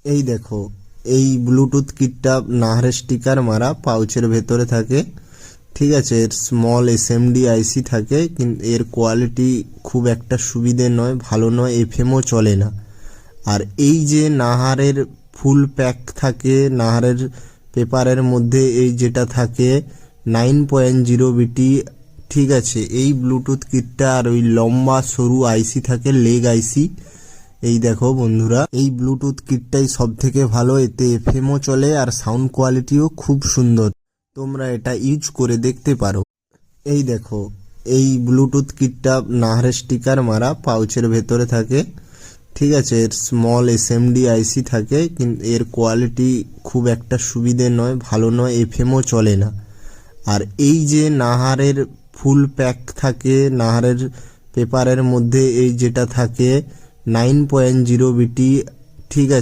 এই দেখো, এই ব্লুটুথ কিটটা নাহারের স্টিকার মারা পাউচের ভেতরে থাকে। ঠিক আছে, এর স্মল এসএমডি আইসি থাকে, কিন্তু এর কোয়ালিটি খুব একটা সুবিধে নয়, ভালো নয়, এফএমও চলে না। আর এই যে নাহারের ফুল প্যাক থাকে, নাহারের পেপারের মধ্যে এই যেটা থাকে 9.0 বিটি। ঠিক আছে, এই ব্লুটুথ কিটটা আর ওই লম্বা সরু আইসি থাকে, লেগ আইসি। এই দেখো বন্ধুরা, এই ব্লুটুথ কিটটাই সব থেকে ভালো, এতে এফএমও চলে আর সাউন্ড কোয়ালিটিও খুব সুন্দর। তোমরা এটা ইউজ করে দেখতে পারো। এই দেখো, এই ব্লুটুথ কিটটা নাহারের স্টিকার মারা পাউচের ভেতরে থাকে। ঠিক আছে, এর স্মল এসএমডি আইসি থাকে, কিন্তু এর কোয়ালিটি খুব একটা সুবিধে নয়, ভালো নয়, এফএমও চলে না। আর এই যে নাহারের ফুল প্যাক থাকে, নাহারের পেপারের মধ্যে এই যেটা থাকে 9.0 বিটি। ঠিক আছে।